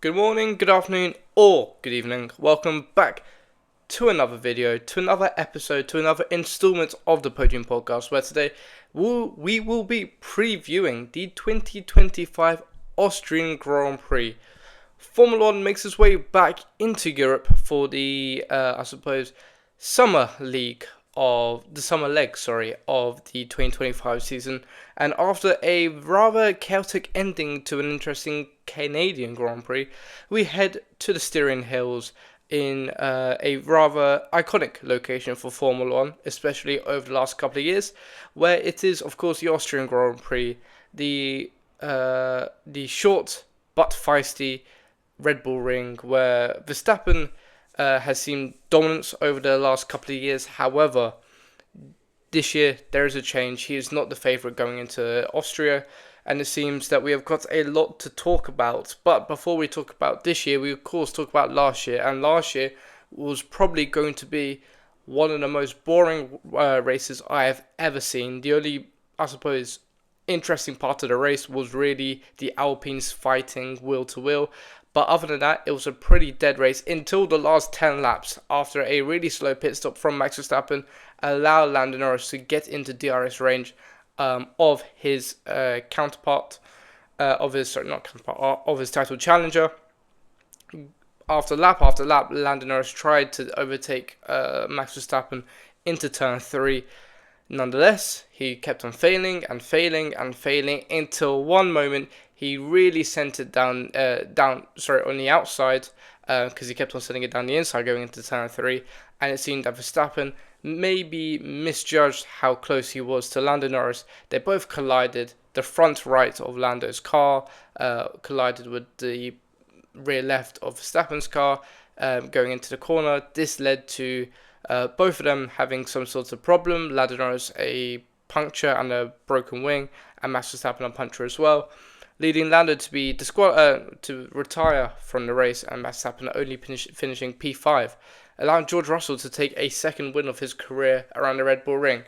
Good morning, good afternoon, or good evening. Welcome back to another video, to another episode, to another installment of the Podium Podcast, where today we will be previewing the 2025 Austrian Grand Prix. Formula 1 makes its way back into Europe for the, summer summer leg, of the 2025 season. And after a rather chaotic ending to an interesting Canadian Grand Prix, we head to the Styrian Hills in a rather iconic location for Formula 1, especially over the last couple of years, where it is, of course, the Austrian Grand Prix, the short but feisty Red Bull Ring, where Verstappen has seen dominance over the last couple of years. However, this year there is a change. He is not the favourite going into Austria, and it seems that we have got a lot to talk about. But before we talk about this year, we of course talk about last year, and last year was probably going to be one of the most boring races I have ever seen. The only, interesting part of the race was really the Alpines fighting wheel to wheel. But other than that, it was a pretty dead race until the last 10 laps, after a really slow pit stop from Max Verstappen allowed Lando Norris to get into DRS range of his counterpart, of his title challenger. After lap, Lando Norris tried to overtake Max Verstappen into turn 3. Nonetheless, he kept on failing until one moment he really sent it down on the outside, because he kept on sending it down the inside going into turn 3, and it seemed that Verstappen maybe misjudged how close he was to Lando Norris. They both collided. The front right of Lando's car collided with the rear left of Verstappen's car going into the corner. This led to both of them having some sort of problem. Lando Norris a puncture and a broken wing, and Max Verstappen a puncture as well, leading Lando to be to retire from the race, and Max Verstappen only finishing P5, allowing George Russell to take a second win of his career around the Red Bull Ring.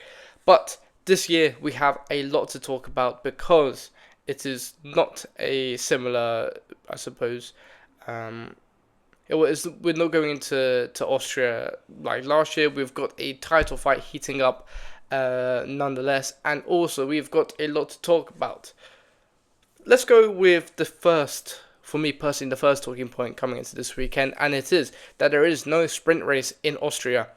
But this year we have a lot to talk about, because it is not a similar, we're not going into Austria like last year. We've got a title fight heating up nonetheless, and also we've got a lot to talk about. Let's go with the first, for me personally, the first talking point coming into this weekend, and it is that there is no sprint race in Austria,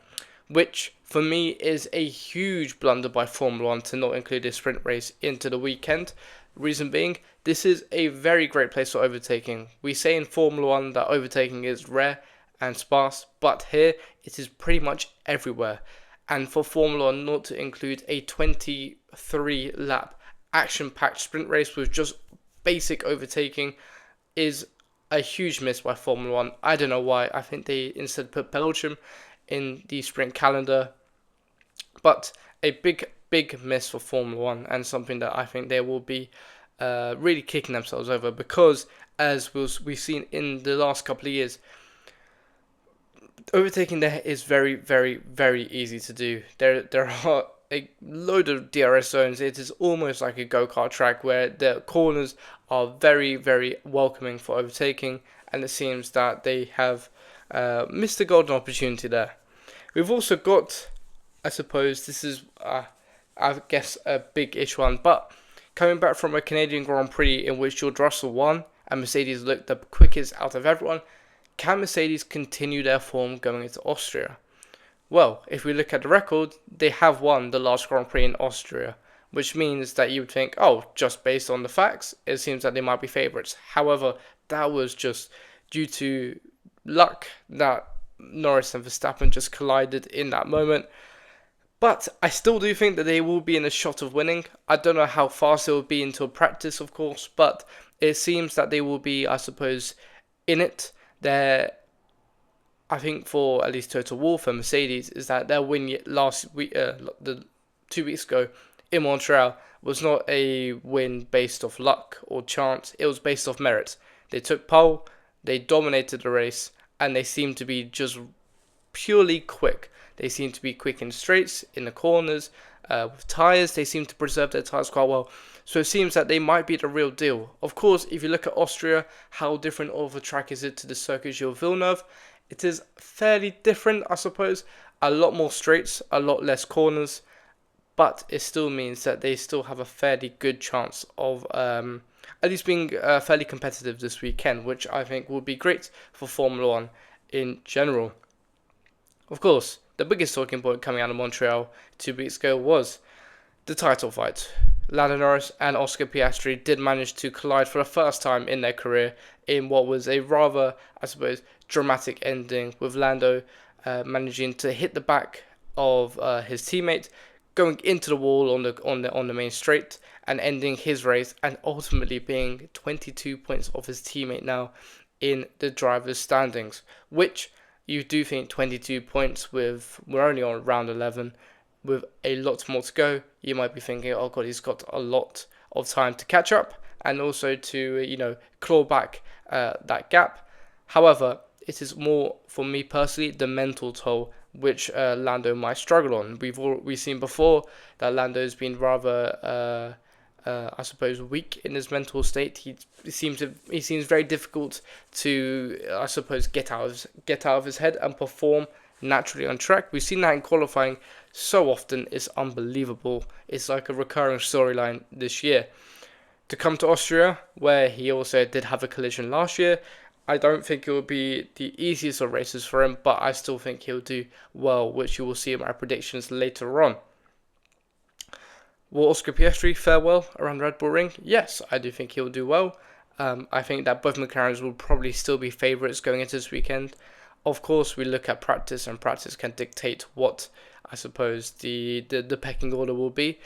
which for me is a huge blunder by Formula 1 to not include a sprint race into the weekend. Reason being, this is a very great place for overtaking. We say in Formula 1 that overtaking is rare and sparse, but here it is pretty much everywhere. And for Formula 1 not to include a 23 lap action-packed sprint race with just basic overtaking is a huge miss by Formula 1. I don't know why. I think they instead put Belgium in the sprint calendar, but a big miss for Formula 1, and something that I think they will be really kicking themselves over, because as we've seen in the last couple of years, overtaking there is very, very, very easy to do. There are a load of DRS zones. It is almost like a go-kart track where the corners are very, very welcoming for overtaking, and it seems that they have missed a golden opportunity there. We've also got, this is a big-ish one, but coming back from a Canadian Grand Prix in which George Russell won and Mercedes looked the quickest out of everyone, can Mercedes continue their form going into Austria? Well, if we look at the record, they have won the last Grand Prix in Austria, which means that you would think, just based on the facts, it seems that they might be favourites. However, that was just due to luck that Norris and Verstappen just collided in that moment. But I still do think that they will be in a shot of winning. I don't know how fast it will be until practice, of course, but it seems that they will be, in it. I think for at least Total Wolff and Mercedes is that their win last week, 2 weeks ago in Montreal, was not a win based off luck or chance. It was based off merit. They took pole, they dominated the race, and they seemed to be just purely quick. They seem to be quick in straights, in the corners, with tyres. They seem to preserve their tyres quite well. So it seems that they might be the real deal. Of course, if you look at Austria, how different of a track is it to the Circuit Gilles Villeneuve? It is fairly different, I suppose. A lot more straights, a lot less corners, but it still means that they still have a fairly good chance of at least being fairly competitive this weekend, which I think will be great for Formula 1 in general. Of course, the biggest talking point coming out of Montreal 2 weeks ago was the title fight. Lando Norris and Oscar Piastri did manage to collide for the first time in their career in what was a rather, I suppose, dramatic ending, with Lando managing to hit the back of his teammate, going into the wall on the main straight, and ending his race, and ultimately being 22 points off his teammate now in the driver's standings, which you do think 22 points with, we're only on round 11, with a lot more to go, you might be thinking, oh god, he's got a lot of time to catch up and also to, claw back that gap. However, it is more, for me personally, the mental toll which Lando might struggle on. We've seen before that Lando's been rather, I suppose, weak in his mental state. He seems very difficult to, I suppose, get out of his head and perform naturally on track. We've seen that in qualifying so often. It's unbelievable. It's like a recurring storyline this year. To come to Austria, where he also did have a collision last year, I don't think it will be the easiest of races for him, but I still think he'll do well, which you will see in my predictions later on. Will Oscar Piastri fare well around Red Bull Ring? Yes, I do think he'll do well. I think that both McLarens will probably still be favourites going into this weekend. Of course, we look at practice, and practice can dictate what, I suppose, the pecking order will be.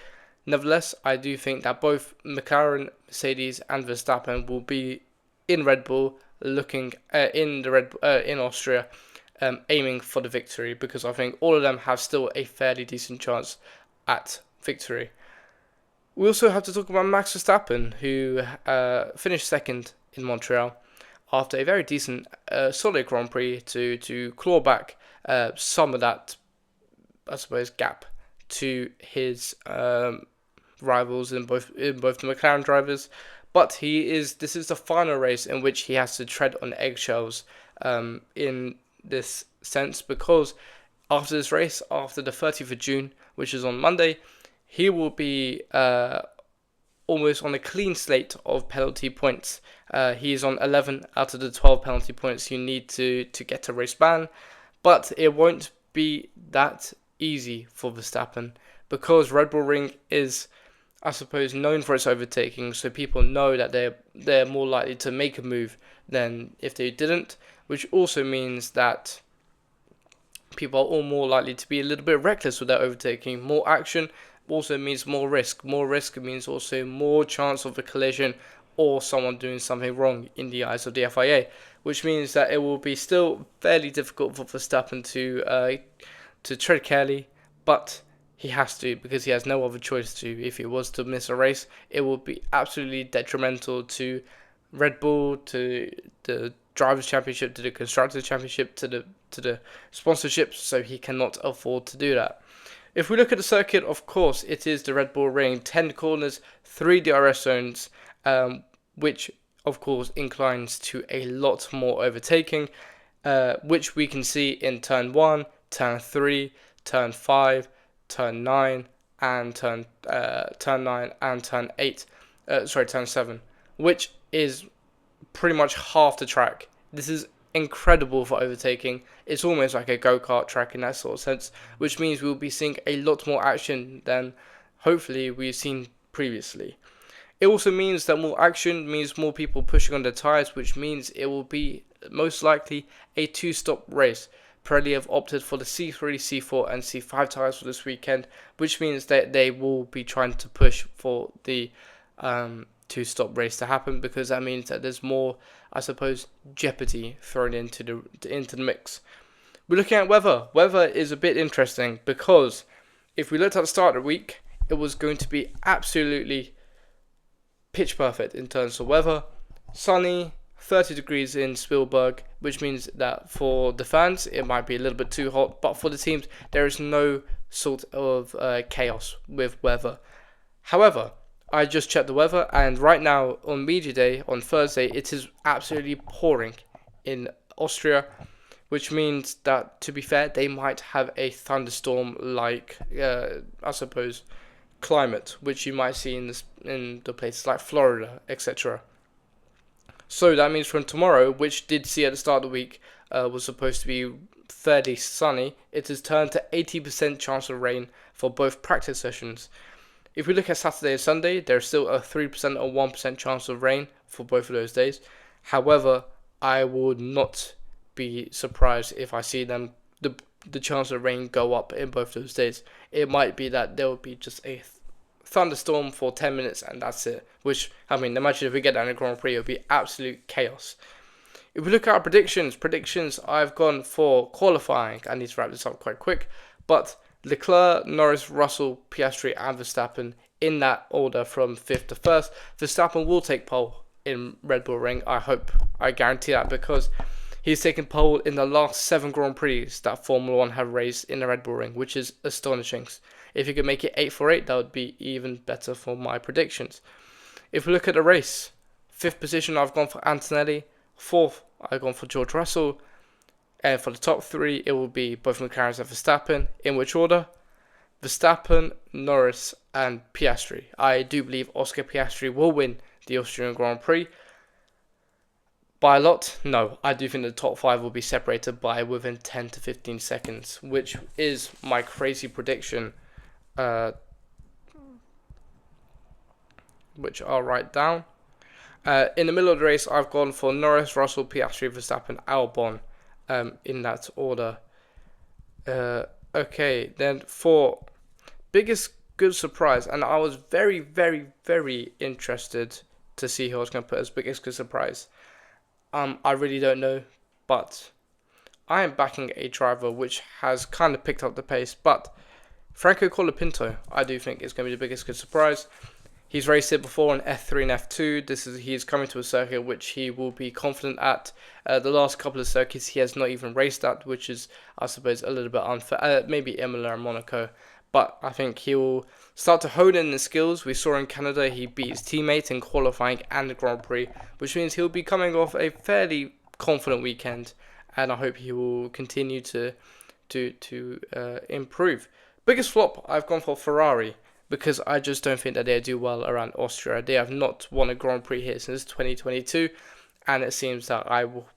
Nevertheless, I do think that both McLaren, Mercedes, and Verstappen will be in Red Bull, looking in Austria, aiming for the victory, because I think all of them have still a fairly decent chance at victory. We also have to talk about Max Verstappen, who finished second in Montreal after a very decent, solid Grand Prix to claw back some of that, I suppose, gap to his rivals in both the McLaren drivers. But this is the final race in which he has to tread on eggshells in this sense, because after this race, after the 30th of June, which is on Monday, he will be almost on a clean slate of penalty points. He is on 11 out of the 12 penalty points you need to get a race ban, but it won't be that easy for Verstappen, because Red Bull Ring is, I suppose, known for its overtaking, so people know that they're more likely to make a move than if they didn't, which also means that people are all more likely to be a little bit reckless with their overtaking. More action also means more risk. More risk means also more chance of a collision or someone doing something wrong in the eyes of the FIA, which means that it will be still fairly difficult for Verstappen to tread carefully, but he has to, because he has no other choice to. If he was to miss a race, it will be absolutely detrimental to Red Bull, to the Drivers' Championship, to the Constructors' Championship, to the sponsorships, so he cannot afford to do that. If we look at the circuit, of course, it is the Red Bull Ring, 10 corners, 3 DRS zones, which, of course, inclines to a lot more overtaking, which we can see in Turn 1, Turn 3, Turn 5, Turn 9, and Turn 9 and Turn 8. Turn 7, which is pretty much half the track. This is incredible for overtaking. It's almost like a go-kart track in that sort of sense, which means we'll be seeing a lot more action than hopefully we've seen previously. It also means that more action means more people pushing on their tyres, which means it will be most likely a 2-stop race. Pirelli have opted for the C3, C4 and C5 tyres for this weekend, which means that they will be trying to push for the 2-stop race to happen, because that means that there's more, I suppose, jeopardy thrown into the mix. We're looking at weather. Weather is a bit interesting, because if we looked at the start of the week, it was going to be absolutely pitch perfect in terms of weather. Sunny, 30 degrees in Spielberg, which means that for the fans it might be a little bit too hot, but for the teams there is no sort of chaos with weather. However, I just checked the weather, and right now on media day on Thursday, it is absolutely pouring in Austria, which means that, to be fair, they might have a thunderstorm like, I suppose, climate, which you might see in the places like Florida, etc. So that means from tomorrow, which did see at the start of the week was supposed to be fairly sunny, it has turned to 80% chance of rain for both practice sessions. If we look at Saturday and Sunday, there's still a 3% or 1% chance of rain for both of those days. However, I would not be surprised if I see the chance of rain go up in both those days. It might be that there will be just a thunderstorm for 10 minutes and that's it. Which, I mean, imagine if we get that in a Grand Prix, it would be absolute chaos. If we look at our predictions, I've gone for qualifying. I need to wrap this up quite quick. But Leclerc, Norris, Russell, Piastri and Verstappen in that order from 5th to 1st. Verstappen will take pole in Red Bull Ring. I guarantee that, because he's taken pole in the last 7 Grand Prix that Formula 1 have raced in the Red Bull Ring, which is astonishing. If he could make it 8 for 8, that would be even better for my predictions. If we look at the race, 5th position I've gone for Antonelli, 4th I've gone for George Russell, and for the top 3 it will be both McLaren and Verstappen. In which order? Verstappen, Norris and Piastri. I do believe Oscar Piastri will win the Austrian Grand Prix. By a lot? No. I do think the top 5 will be separated by within 10 to 15 seconds, which is my crazy prediction, which I'll write down. In the middle of the race, I've gone for Norris, Russell, Piastri, Verstappen, Albon, in that order. Okay, then for biggest good surprise, and I was very, very, very interested to see who I was going to put as biggest good surprise. I really don't know, but I am backing a driver which has kind of picked up the pace, but Franco Colapinto, I do think is going to be the biggest good surprise. He's raced it before in F3 and F2. He's coming to a circuit which he will be confident at. The last couple of circuits he has not even raced at, which is, I suppose, a little bit unfair. Maybe Imola and Monaco. But I think he will start to hone in the skills. We saw in Canada he beat his teammate in qualifying and the Grand Prix, which means he'll be coming off a fairly confident weekend. And I hope he will continue to improve. Biggest flop, I've gone for Ferrari, because I just don't think that they do well around Austria. They have not won a Grand Prix here since 2022, and it seems that I will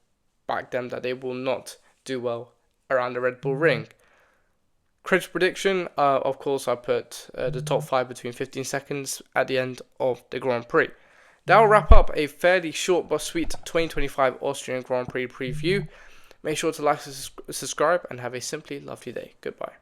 back them that they will not do well around the Red Bull Ring. Craig prediction, of course, I put the top 5 between 15 seconds at the end of the Grand Prix. That will wrap up a fairly short but sweet 2025 Austrian Grand Prix preview. Make sure to like and subscribe, and have a simply lovely day. Goodbye.